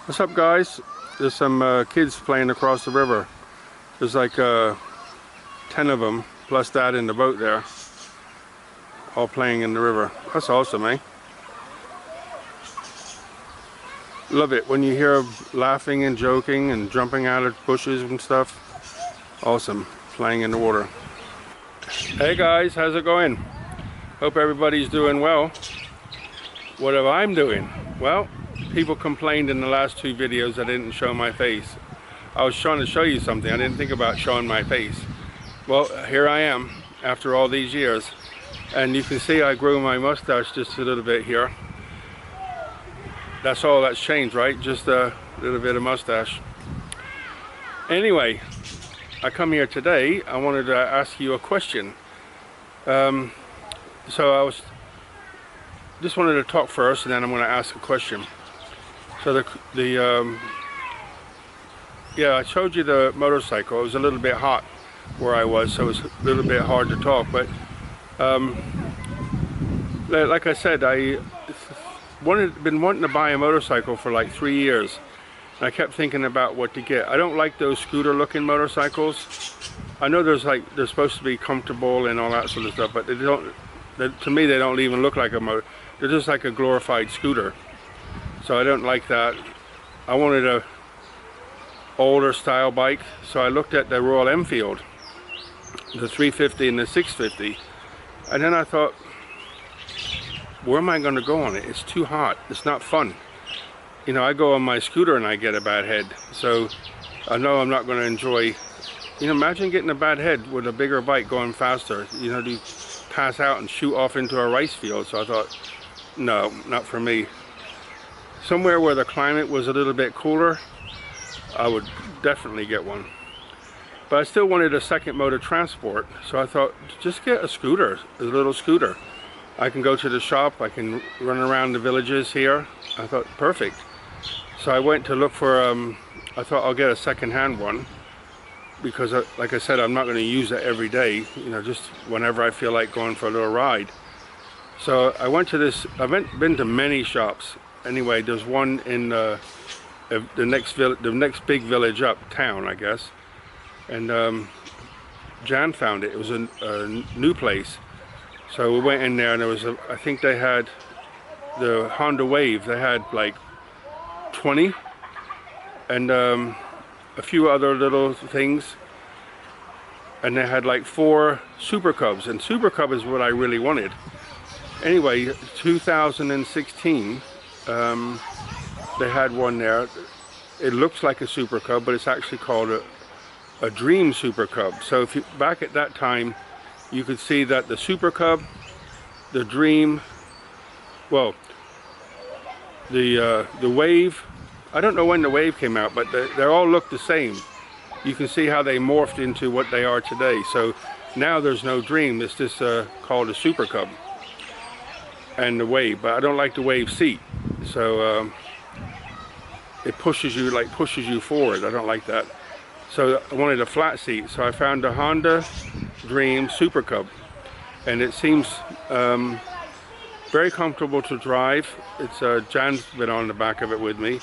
What's up, guys? There's some kids playing across the river. There's like 10 of them, plus Dad in the boat there, all playing in the river. That's awesome, eh? Love it when you hear laughing and joking and jumping out of bushes and stuff. Awesome, playing in the water. Hey guys, how's it going? Hope everybody's doing well. What am I doing? Well, people complained in the last two videos I didn't show my face. I was trying to show you something. I didn't think about showing my face. Well, here I am after all these years. And you can see I grew my mustache just a little bit here. That's all that's changed, right? Just a little bit of mustache. Anyway, I come here today. I wanted to ask you a question. So I just wanted to talk first, and then I'm going to ask a question. So yeah, I showed you the motorcycle. It was a little bit hot where I was, so it was a little bit hard to talk. But like I said, I been wanting to buy a motorcycle for like 3 years. And I kept thinking about what to get. I don't like those scooter-looking motorcycles. I know they're supposed to be comfortable and all that sort of stuff, but they don't. To me, they don't even look like a motor. They're just like a glorified scooter. So I don't like that. I wanted a older style bike, so I looked at the Royal Enfield, the 350 and the 650, and then I thought, where am I going to go on it? It's too hot. It's not fun. You know, I go on my scooter and I get a bad head, so I know I'm not going to enjoy. You know, imagine getting a bad head with a bigger bike going faster. You know, you pass out and shoot off into a rice field. So I thought, no, not for me. Somewhere where the climate was a little bit cooler, I would definitely get one. But I still wanted a second mode of transport, so I thought, just get a scooter, a little scooter. I can go to the shop, I can run around the villages here. I thought, perfect. So I went to look for, I thought I'll get a second-hand one, because like I said, I'm not going to use it every day, you know, just whenever I feel like going for a little ride. So I went to this, I've been to many shops. Anyway, there's one in the next big village uptown, I guess. And Jan found it. It was a new place. So we went in there, and there was I think they had the Honda Wave. They had like 20, and a few other little things. And they had like 4 Super Cubs, and Super Cub is what I really wanted. Anyway, 2016. They had one there. It looks like a Super Cub, but it's actually called a Dream Super Cub. So if you back at that time, you could see that the Super Cub, the Dream, well, the Wave. I don't know when the Wave came out, but they all look the same. You can see how they morphed into what they are today. So now there's no Dream. It's just called a Super Cub and the Wave. But I don't like the Wave seat. So it pushes you forward. I don't like that. So I wanted a flat seat. So I found a Honda Dream Super Cub, and it seems very comfortable to drive. It's Jan's been on the back of it with me.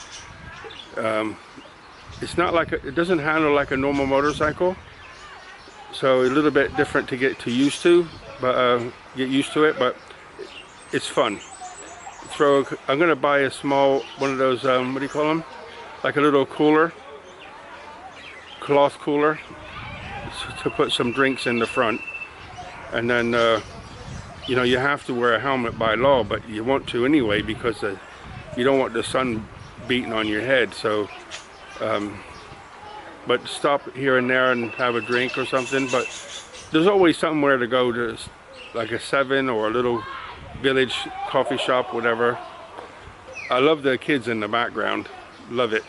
It's not like it doesn't handle like a normal motorcycle. So a little bit different to get used to, but get used to it. But it's fun. I'm gonna buy a small one of those, what do you call them? Like a little cooler, cloth cooler, to put some drinks in the front. And then, you know, you have to wear a helmet by law, but you want to anyway, because you don't want the sun beating on your head. So, but stop here and there and have a drink or something. But there's always somewhere to go to, like a 7 or a little village coffee shop, whatever. I love the kids in the background. Love it.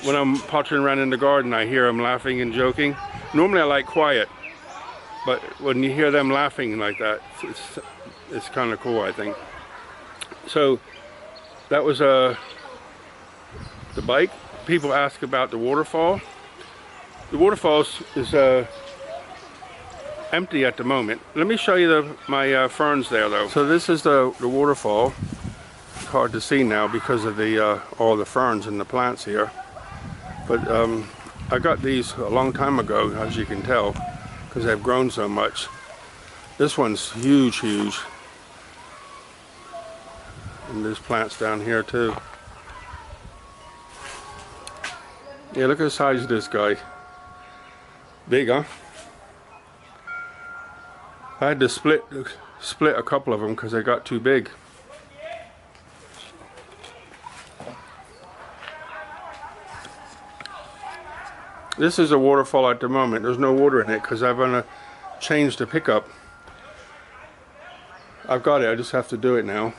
When I'm pottering around in the garden, I hear them laughing and joking. Normally I like quiet, but when you hear them laughing like that, it's kind of cool, I think. So that was the bike. People ask about the waterfall. The waterfall is empty at the moment. Let me show you my ferns there, though. So this is the waterfall. hard to see now because of the all the ferns and the plants here. But I got these a long time ago, as you can tell, because they've grown so much. This one's huge, huge. And there's plants down here too. Yeah, look at the size of this guy. Big, huh? I had to split a couple of them because they got too big. This is a waterfall at the moment. There's no water in it because I'm gonna change the pickup. I've got it, I just have to do it now.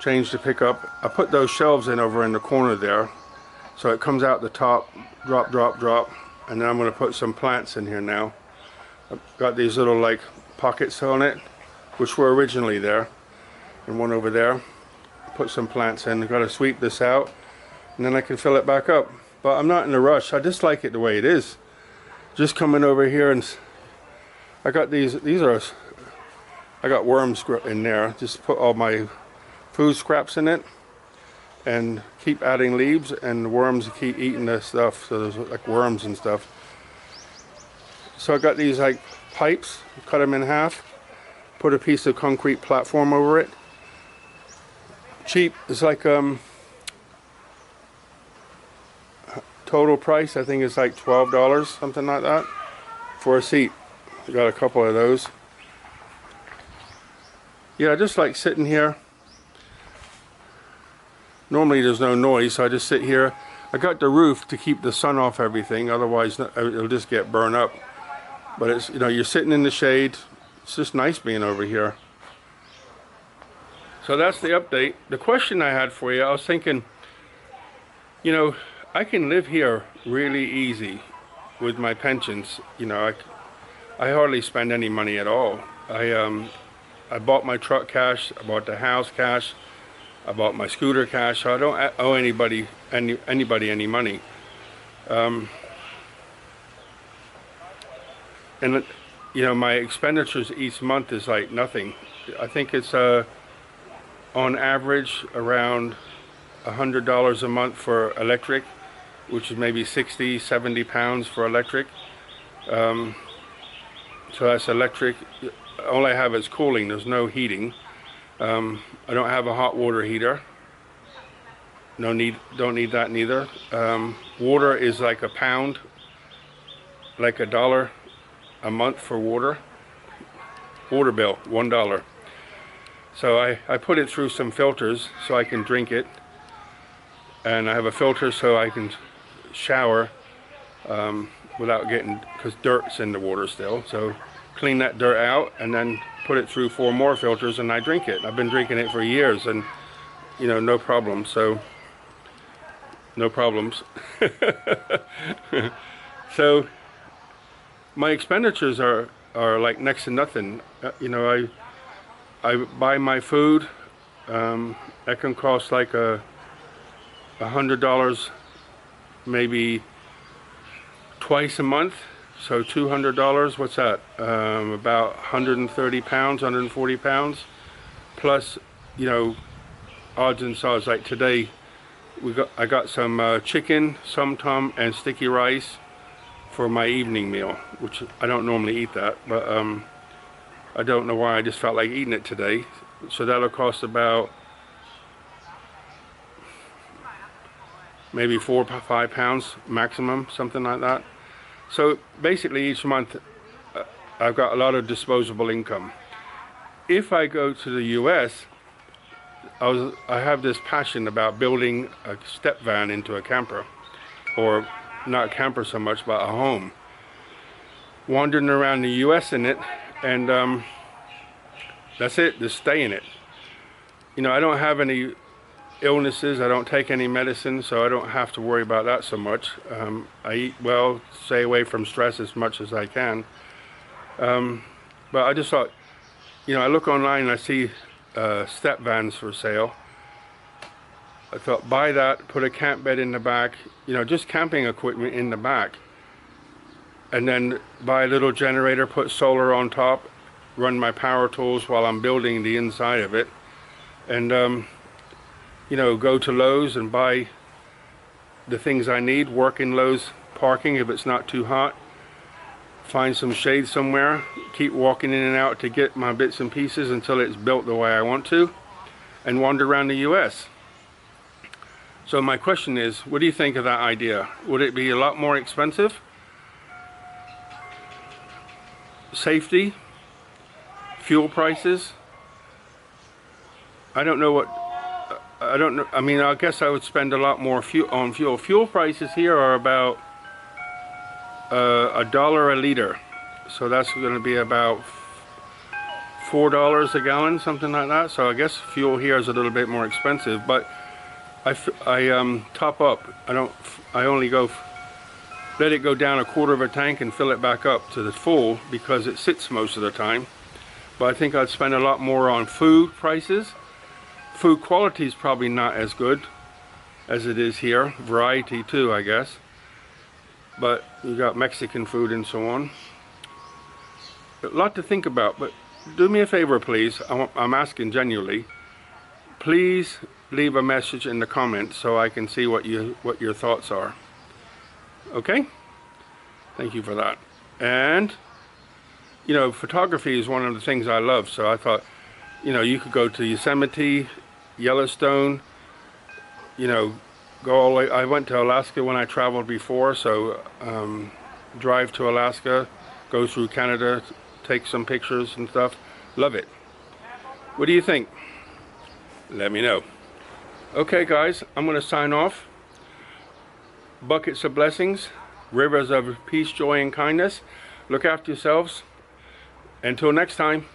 Change the pickup. I put those shelves in over in the corner there, so it comes out the top, drop, drop, drop, and then I'm gonna put some plants in here now. I've got these little like pockets on it, which were originally there, and one over there. Put some plants in. I've got to sweep this out, and then I can fill it back up. But I'm not in a rush. I just like it the way it is. Just coming over here, and I got these are, I got worms in there. Just put all my food scraps in it and keep adding leaves, and the worms keep eating the stuff. So there's like worms and stuff. So I got these like pipes, cut them in half, put a piece of concrete platform over it. Cheap. It's like total price, I think it's like $12, something like that, for a seat. I got a couple of those. Yeah, I just like sitting here. Normally there's no noise, so I just sit here. I got the roof to keep the sun off everything, otherwise it'll just get burned up. But it's, you know, you're sitting in the shade. It's just nice being over here. So that's the update. The question I had for you, I was thinking, you know, I can live here really easy with my pensions. You know, I hardly spend any money at all. I bought my truck cash, I bought the house cash, I bought my scooter cash, so I don't owe anybody any money. And you know, my expenditures each month is like nothing. I think it's on average around $100 a month for electric, which is maybe 60, 70 pounds for electric. So that's electric. All I have is cooling, there's no heating. I don't have a hot water heater. Don't need that neither. Water is like a pound, like $1 a month for water. Water bill, $1. So I put it through some filters so I can drink it. And I have a filter so I can shower without getting, because dirt's in the water still. So clean that dirt out and then put it through 4 more filters and I drink it. I've been drinking it for years and, you know, no problem. So, no problems. So, my expenditures are like next to nothing. You know, I buy my food. That can cost like $100 maybe twice a month. So $200, what's that? About 130 pounds, 140 pounds. Plus, you know, odds and sods. Like today, I got some chicken, some tom, and sticky rice for my evening meal, which I don't normally eat that, but I don't know why, I just felt like eating it today. So that'll cost about maybe 4 or 5 pounds maximum, something like that. So basically each month I've got a lot of disposable income. If I go to the US, I have this passion about building a step van into a camper, or not a camper so much, but a home. Wandering around the US in it, and that's it, just stay in it. You know, I don't have any illnesses, I don't take any medicine, so I don't have to worry about that so much. I eat well, stay away from stress as much as I can. But I just thought, you know, I look online and I see step vans for sale. I thought, buy that, put a camp bed in the back, you know, just camping equipment in the back. And then buy a little generator, put solar on top, run my power tools while I'm building the inside of it. And you know, go to Lowe's and buy the things I need, work in Lowe's parking if it's not too hot, find some shade somewhere, keep walking in and out to get my bits and pieces until it's built the way I want to, and wander around the US. So my question is, what do you think of that idea? Would it be a lot more expensive? Safety? Fuel prices? I don't know what, I don't know, I mean, I guess I would spend a lot more on fuel. Fuel prices here are about $1 a liter. So that's going to be about $4 a gallon, something like that. So I guess fuel here is a little bit more expensive, but I top up. I only let it go down a quarter of a tank and fill it back up to the full because it sits most of the time. But I think I'd spend a lot more on food prices. Food quality is probably not as good as it is here. Variety too, I guess. But you got Mexican food and so on. A lot to think about, but do me a favor, please. I'm asking genuinely. Please leave a message in the comments so I can see what your thoughts are. Okay? Thank you for that. And you know, photography is one of the things I love, so I thought, you know, you could go to Yosemite, Yellowstone, you know, go all the way. I went to Alaska when I traveled before, so drive to Alaska, go through Canada, take some pictures and stuff. Love it. What do you think? Let me know. Okay guys, I'm going to sign off. Buckets of blessings, rivers of peace, joy, and kindness. Look after yourselves. Until next time.